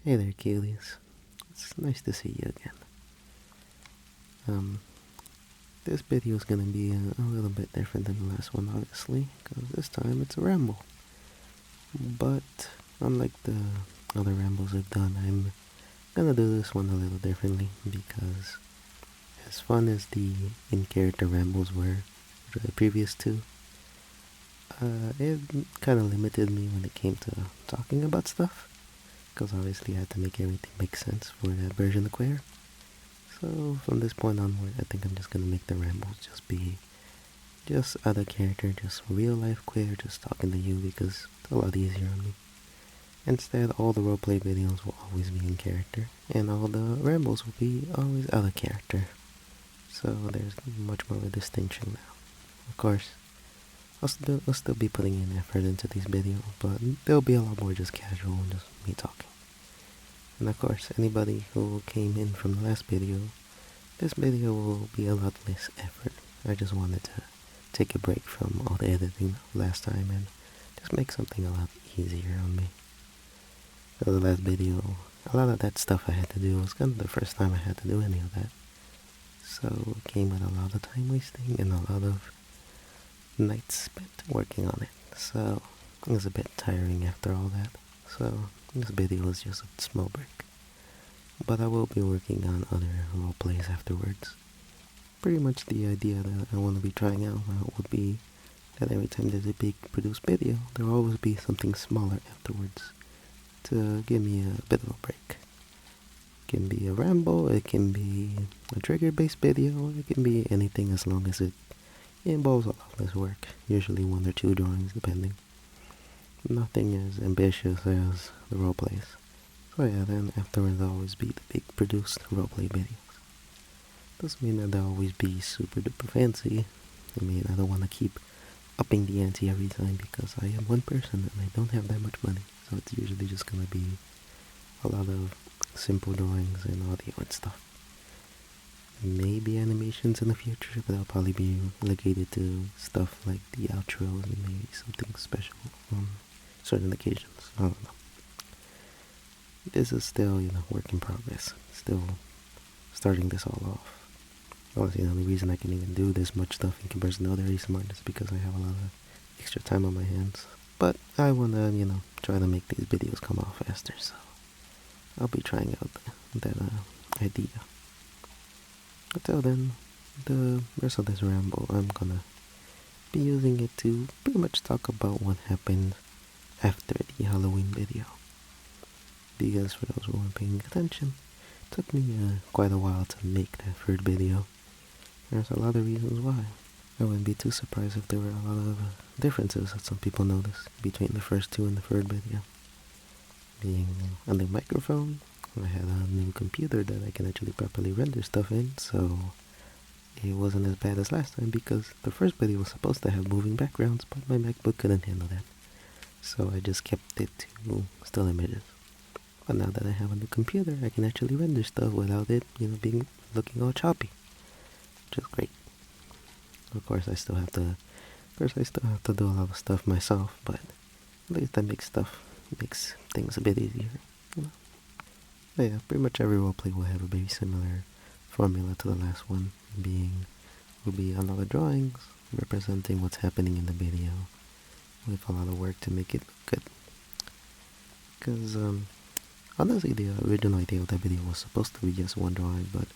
Hey there, Keelies. It's nice to see you again. Um, this video is gonna be a little bit different than the last one, obviously, because this time it's a ramble. But unlike the other rambles I've done, I'm gonna do this one a little differently because as fun as the in-character rambles were for the previous two, it kind of limited me when it came to talking about stuff, because obviously I had to make everything make sense for that version of Kwaire. So from this point onward, I think I'm just gonna make the rambles just be just other character, just real life Kwaire, just talking to you because it's a lot easier on me. Instead, all the roleplay videos will always be in character, and all the rambles will be always other character. So there's much more of a distinction now. Of course, I'll still be putting in effort into these videos, but there'll be a lot more just casual and just me talking. And of course, anybody who came in from the last video, this video will be a lot less effort. I just wanted to take a break from all the editing last time and just make something a lot easier on me. For the last video, a lot of that stuff I had to do was kind of the first time I had to do any of that. So it came with a lot of time wasting and a lot of nights spent working on it. So it was a bit tiring after all that. So this video is just a small break. But I will be working on other roleplays afterwards. Pretty much the idea that I want to be trying out would be that every time there's a big produced video, there will always be something smaller afterwards to give me a bit of a break. It can be a ramble, it can be a trigger-based video, it can be anything as long as it involves a lot less work, usually 1 or 2 drawings depending. Nothing as ambitious as the roleplays. So yeah, then afterwards there'll always be the big produced roleplay videos. Doesn't mean that they'll always be super duper fancy. I mean, I don't want to keep upping the ante every time because I am one person and I don't have that much money. So it's usually just gonna be a lot of simple drawings and audio and stuff. Maybe animations in the future, but they'll probably be relegated to stuff like the outros and maybe something special on certain occasions. I don't know. This is still, work in progress. Still starting this all off. Honestly, the only reason I can even do this much stuff in comparison to other ASMR is because I have a lot of extra time on my hands. But I wanna, try to make these videos come out faster, so I'll be trying out that idea. Until then, the rest of this ramble, I'm gonna be using it to pretty much talk about what happened after the Halloween video. Because for those who weren't paying attention, it took me quite a while to make that third video. There's a lot of reasons why. I wouldn't be too surprised if there were a lot of differences that some people noticed between the first two and the third video. Being a new microphone, I had a new computer that I can actually properly render stuff in, so it wasn't as bad as last time because the first video was supposed to have moving backgrounds, but my MacBook couldn't handle that. So I just kept it to still images. But now that I have a new computer, I can actually render stuff without it, looking all choppy, which is great. Of course, I still have to do a lot of stuff myself, but at least that makes things a bit easier. But yeah, pretty much every roleplay will have a very similar formula to the last one, will be a lot of drawings representing what's happening in the video, with a lot of work to make it look good. Because honestly, the original idea of that video was supposed to be just one drawing, but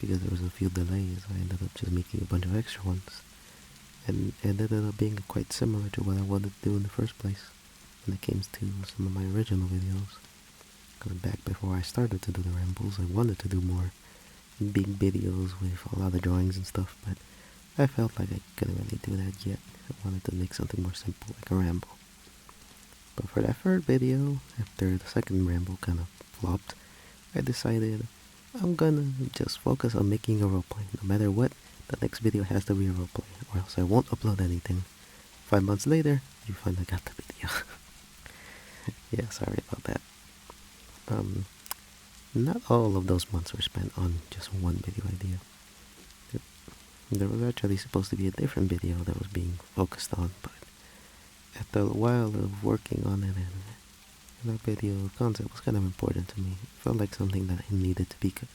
because there was a few delays, I ended up just making a bunch of extra ones. And it ended up being quite similar to what I wanted to do in the first place when it came to some of my original videos. Because back before I started to do the rambles, I wanted to do more big videos with a lot of drawings and stuff, but I felt like I couldn't really do that yet. I wanted to make something more simple, like a ramble. But for that third video, after the second ramble kind of flopped, I decided I'm gonna just focus on making a roleplay. No matter what, the next video has to be a roleplay, or else I won't upload anything. 5 months later, you finally got the video. Yeah, sorry about that. Not all of those months were spent on just one video idea. There was actually supposed to be a different video that was being focused on, but after a while of working on it and That video concept was kind of important to me. It felt like something that I needed to be good.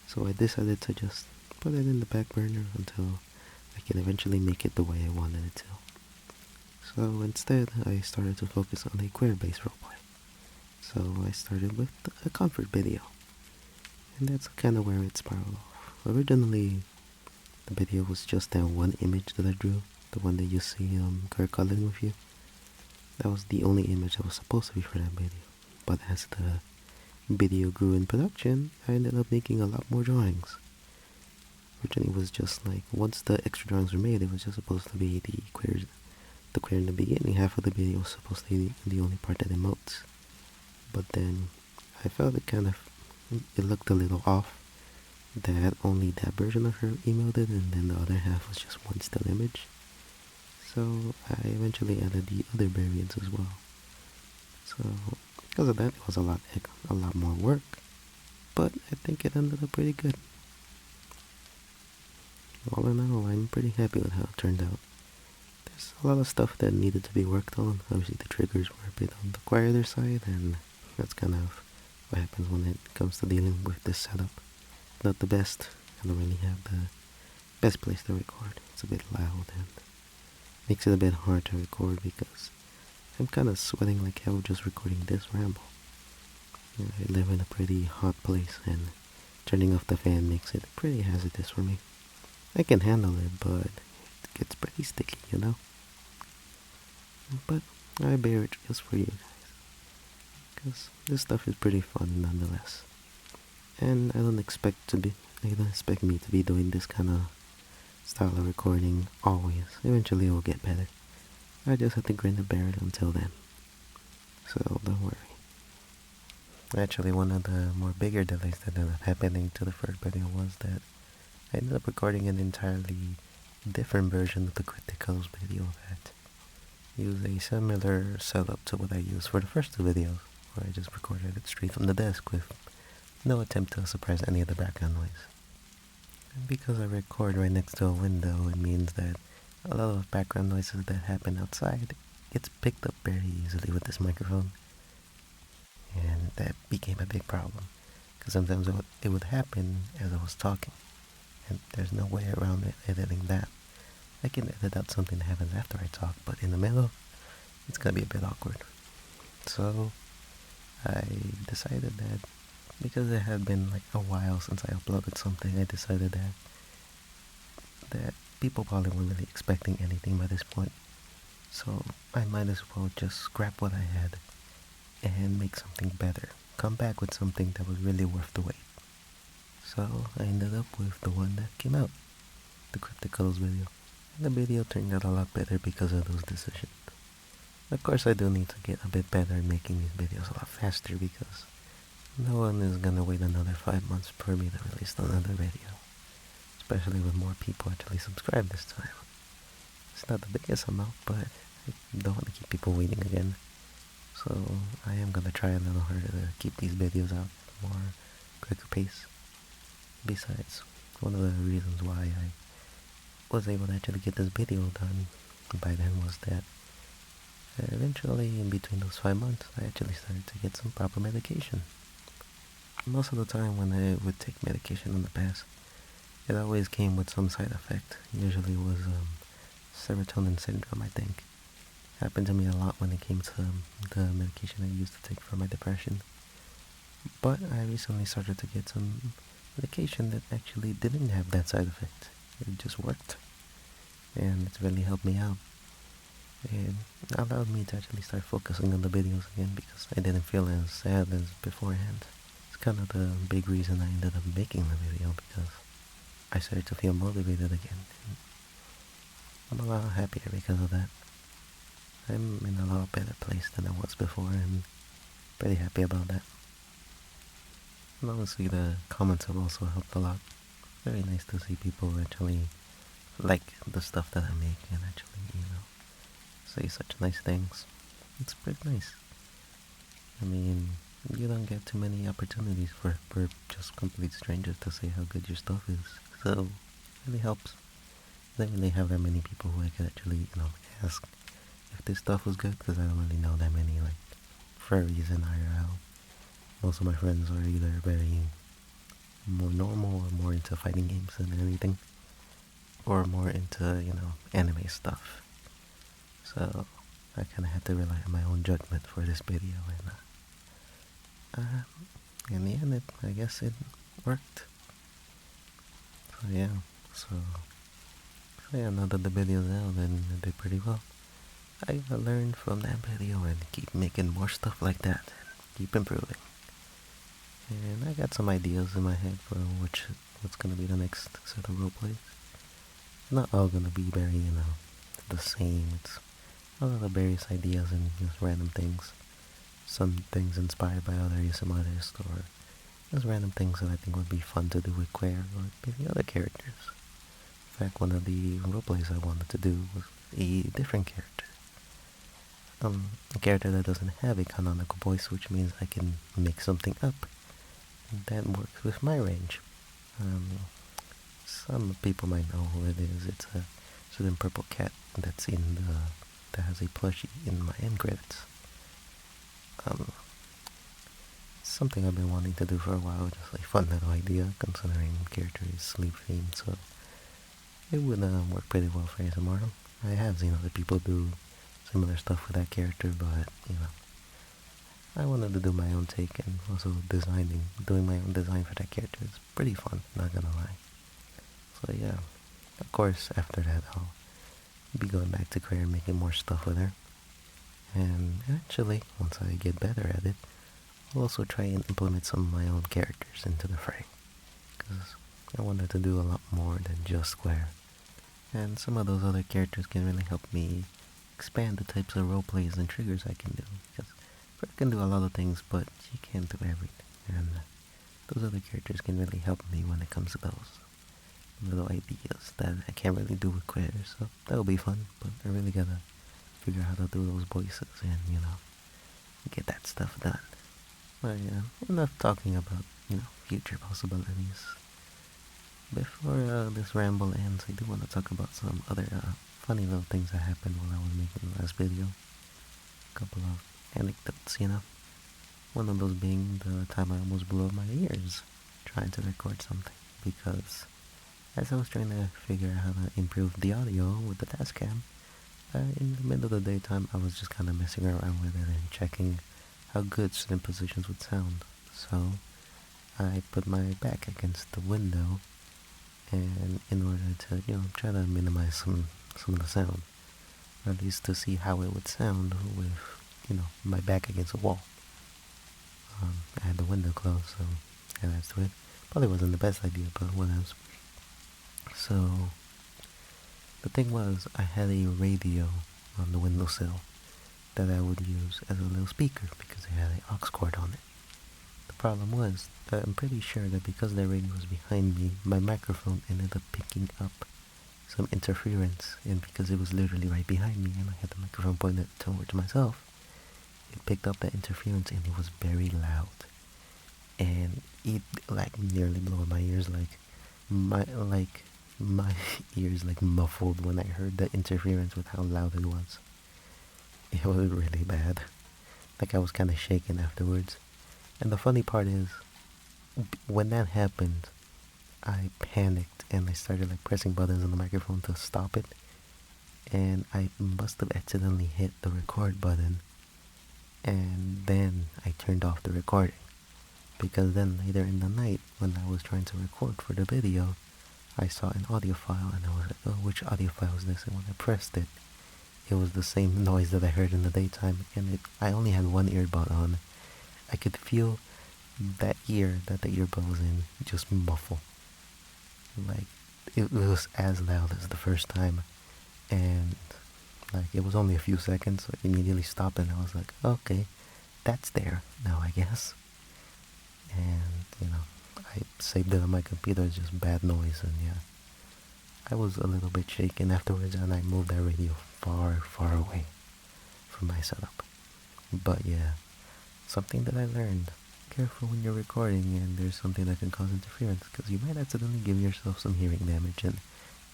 So I decided to just put it in the back burner until I could eventually make it the way I wanted it to. So instead, I started to focus on a Kwaire-based roleplay. So I started with a comfort video. And that's kind of where it spiraled off. Originally, the video was just that one image that I drew, the one that you see Kurt coloring with you. That was the only image that was supposed to be for that video. But as the video grew in production, I ended up making a lot more drawings. Originally, it was just like, once the extra drawings were made, it was just supposed to be the Kwaire in the beginning. Half of the video was supposed to be the only part that emotes. But then I felt it looked a little off, that only that version of her emoted and then the other half was just one still image. So I eventually added the other variants as well. So because of that, it was a lot more work, but I think it ended up pretty good. All in all, I'm pretty happy with how it turned out. There's a lot of stuff that needed to be worked on. Obviously the triggers were a bit on the quieter side, and that's kind of what happens when it comes to dealing with this setup. Not the best. I don't really have the best place to record. It's a bit loud and makes it a bit hard to record because I'm kind of sweating like hell just recording this ramble. I live in a pretty hot place and turning off the fan makes it pretty hazardous for me. I can handle it, but it gets pretty sticky, you know? But I bear it just for you guys, because this stuff is pretty fun nonetheless. And I don't expect me to be doing this kind of style of recording always. Eventually it will get better. I just have to grin and bear it until then. So don't worry. Actually, one of the more bigger delays that ended up happening to the first video was that I ended up recording an entirely different version of the Criticals video that used a similar setup to what I used for the first two videos, where I just recorded it straight from the desk with no attempt to suppress any of the background noise. And because I record right next to a window, it means that a lot of background noises that happen outside gets picked up very easily with this microphone. And that became a big problem, because sometimes it would happen as I was talking, and there's no way around editing that. I can edit out something that happens after I talk, but in the middle, it's gonna be a bit awkward. So I decided that because it had been like a while since I uploaded something, I decided that people probably weren't really expecting anything by this point. So I might as well just scrap what I had and make something better. Come back with something that was really worth the wait. So I ended up with the one that came out, the Crypticals video. And the video turned out a lot better because of those decisions. Of course, I do need to get a bit better at making these videos a lot faster, because no one is gonna wait another 5 months for me to release another video. Especially with more people actually subscribe this time. It's not the biggest amount, but I don't want to keep people waiting again. So I am gonna try a little harder to keep these videos out at a more quicker pace. Besides, one of the reasons why I was able to actually get this video done by then was that eventually, in between those 5 months, I actually started to get some proper medication. Most of the time when I would take medication in the past, it always came with some side effect. Usually it was serotonin syndrome, I think. Happened to me a lot when it came to the medication I used to take for my depression. But I recently started to get some medication that actually didn't have that side effect. It just worked. And it's really helped me out. And allowed me to actually start focusing on the videos again, because I didn't feel as sad as beforehand. It's kind of the big reason I ended up making the video, because I started to feel motivated again. And I'm a lot happier because of that. I'm in a lot better place than I was before, and I'm pretty happy about that. And honestly, the comments have also helped a lot. Very nice to see people actually like the stuff that I make and actually, say such nice things. It's pretty nice. I mean, you don't get too many opportunities for just complete strangers to say how good your stuff is. So, it really helps. I don't really have that many people who I could actually, ask if this stuff was good, because I don't really know that many, furries in IRL. Most of my friends are either very more normal or more into fighting games than anything, or more into, anime stuff. So I kind of had to rely on my own judgment for this video, and in the end, I guess it worked. So yeah, so yeah, now that the video's out, and it did pretty well. I learned from that video and keep making more stuff like that, and keep improving. And I got some ideas in my head for what's gonna be the next set of roleplays. Not all gonna be very, the same. It's a lot of various ideas and just random things. Some things inspired by other ASM artists, or just random things that I think would be fun to do with Kwaire or maybe other characters. In fact, one of the roleplays I wanted to do was a different character. A character that doesn't have a canonical voice, which means I can make something up that works with my range. Some people might know who it is. It's a certain purple cat that has a plushie in my end credits. Something I've been wanting to do for a while, just a fun little idea, considering the character is sleep themed, so it would work pretty well for ASMR. I have seen other people do similar stuff with that character, but, I wanted to do my own take, and also doing my own design for that character is pretty fun, not gonna lie. So yeah, of course, after that I'll be going back to Kwaire and making more stuff with her. And eventually, once I get better at it, I'll also try and implement some of my own characters into the fray. Because I wanted to do a lot more than just Kwaire. And some of those other characters can really help me expand the types of roleplays and triggers I can do. Because Furry can do a lot of things, but she can't do everything. And those other characters can really help me when it comes to those little ideas that I can't really do with Kwaire. So that'll be fun, but I really gotta figure out how to do those voices and, get that stuff done. But yeah, enough talking about, future possibilities. Before this ramble ends, I do want to talk about some other funny little things that happened while I was making the last video. A couple of anecdotes, One of those being the time I almost blew up my ears trying to record something, because as I was trying to figure out how to improve the audio with the Tascam, in the middle of the daytime I was just kind of messing around with it and checking how good certain positions would sound. So I put my back against the window, and in order to, try to minimize some of the sound, or at least to see how it would sound with, my back against a wall. I had the window closed, so yeah, that's it. Probably wasn't the best idea, but what else? So the thing was, I had a radio on the windowsill that I would use as a little speaker because it had an aux cord on it. The problem was that I'm pretty sure that because the radio was behind me, my microphone ended up picking up some interference, and because it was literally right behind me and I had the microphone pointed towards myself, it picked up that interference, and it was very loud. And it nearly blew my ears, my ears muffled when I heard the interference with how loud it was. It was really bad. I was kind of shaking afterwards. And the funny part is, when that happened, I panicked and I started pressing buttons on the microphone to stop it. And I must have accidentally hit the record button, and then I turned off the recording. Because then later in the night, when I was trying to record for the video, I saw an audio file and I was like, oh, which audio file is this? And when I pressed it, it was the same noise that I heard in the daytime, and I only had one earbud on. I could feel that ear that the earbud was in just muffle. It was as loud as the first time, and it was only a few seconds, so I immediately stopped, and I was like, okay, that's there now, I guess. And, I saved it on my computer as just bad noise, and yeah. I was a little bit shaken afterwards, and I moved that radio far, far away from my setup. But yeah, something that I learned. Careful when you're recording and there's something that can cause interference, because you might accidentally give yourself some hearing damage, and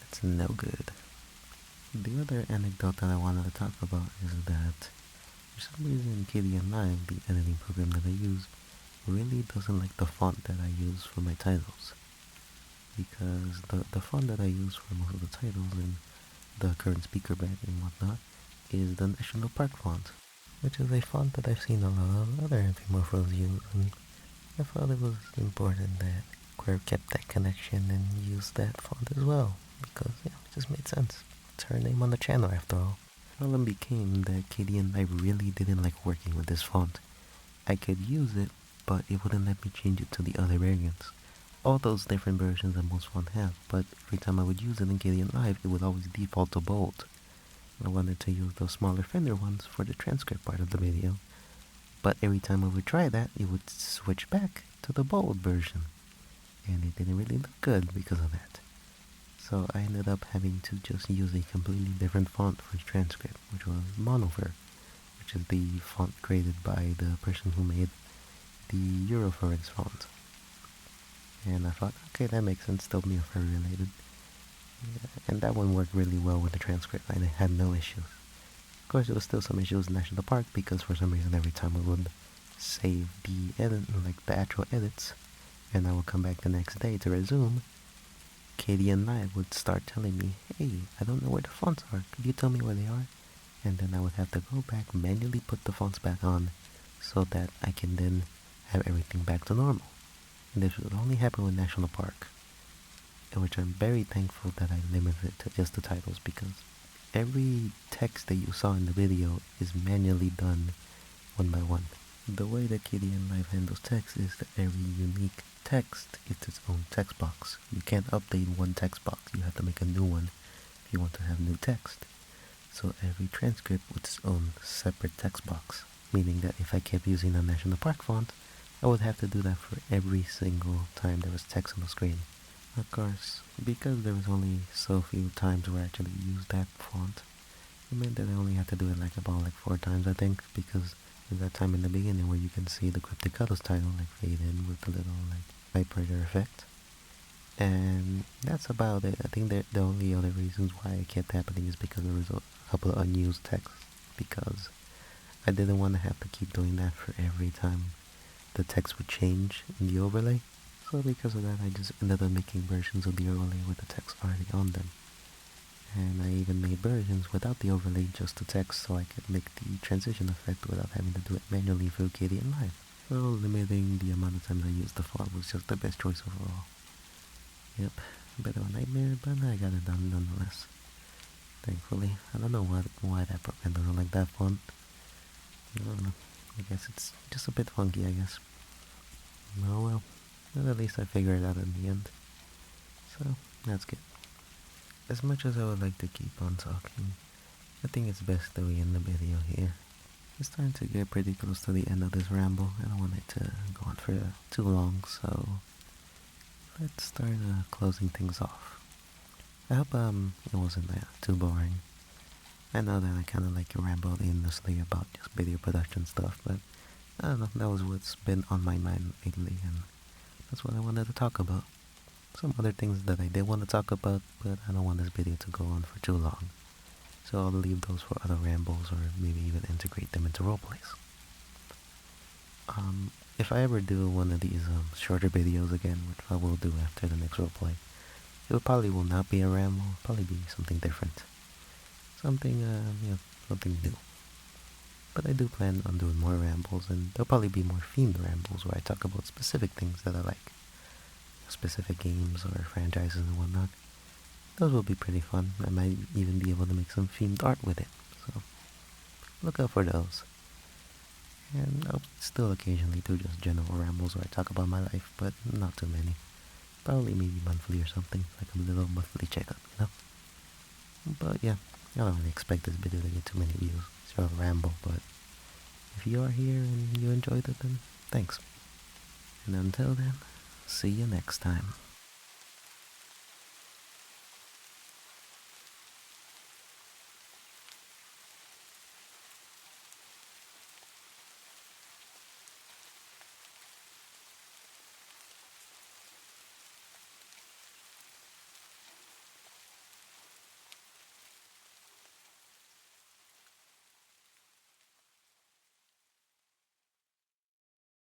that's no good. The other anecdote that I wanted to talk about is that For some reason, KDN Live, the editing program that I use, really doesn't like the font that I use for my titles. Because the font that I use for most of the titles and the current speaker bag and whatnot is the National Park font, which is a font that I've seen a lot of other Amphimorphos use, and I thought it was important that Kwaire kept that connection and used that font as well, because yeah, it just made sense. It's her name on the channel after all. The problem became that Katie and I really didn't like working with this font. I could use it, but it wouldn't let me change it to the other variants. All those different versions that most fonts have, but every time I would use it in Gideon Live, it would always default to bold. I wanted to use those smaller Fender ones for the transcript part of the video, but every time I would try that, it would switch back to the bold version, and it didn't really look good because of that. So I ended up having to just use a completely different font for the transcript, which was Monofur, which is the font created by the person who made the Eurofurry's font. And I thought, okay, that makes sense, still be furry related. Yeah, and that one worked really well with the transcript, and it had no issues. Of course, there was still some issues in National Park, because for some reason every time I would save the edit, like the actual edits, and I would come back the next day to resume, Katie and I would start telling me, hey, I don't know where the fonts are, could you tell me where they are? And then I would have to go back, manually put the fonts back on, so that I can then have everything back to normal. And this would only happen with National Park, in which I'm very thankful that I limited it to just the titles, because every text that you saw in the video is manually done one by one. The way that KDN Live handles text is that every unique text is its own text box. You can't update one text box, you have to make a new one if you want to have new text. So every transcript with its own separate text box, meaning that if I kept using the National Park font, I would have to do that for every single time there was text on the screen. Of course, because there was only so few times where I actually used that font, it meant that I only had to do it about 4 times, I think, because there's that time in the beginning where you can see the Cryptic Cuddles title fade in with the little typewriter effect. And that's about it. I think that the only other reasons why it kept happening is because there was a couple of unused texts, because I didn't want to have to keep doing that for every time the text would change in the overlay. So because of that, I just ended up making versions of the overlay with the text already on them. And I even made versions without the overlay, just the text, so I could make the transition effect without having to do it manually through KDN Live. So limiting the amount of times I used the font was just the best choice overall. Yep, a bit of a nightmare, but I got it done nonetheless. Thankfully. I don't know why that program doesn't like that font. I don't know. I guess it's just a bit funky, I guess. Oh well. But at least I figured it out in the end. So, that's good. As much as I would like to keep on talking, I think it's best that we end the video here. It's starting to get pretty close to the end of this ramble. I don't want it to go on for too long, so let's start closing things off. I hope it wasn't too boring. I know that I kind of rambled endlessly about just video production stuff, but I don't know, that was what's been on my mind lately, and that's what I wanted to talk about. Some other things that I did want to talk about, but I don't want this video to go on for too long. So I'll leave those for other rambles, or maybe even integrate them into roleplays. If I ever do one of these shorter videos again, which I will do after the next roleplay, it probably will not be a ramble, it'll probably be something different. Something, something new. But I do plan on doing more rambles, and there'll probably be more themed rambles where I talk about specific things that I like. Specific games or franchises and whatnot. Those will be pretty fun. I might even be able to make some themed art with it. So, look out for those. And I'll still occasionally do just general rambles where I talk about my life, but not too many. Probably maybe monthly or something, like a little monthly checkup, But yeah, I don't really expect this video to get too many views. It's sort of a ramble, but if you are here and you enjoyed it, then thanks. And until then, see you next time.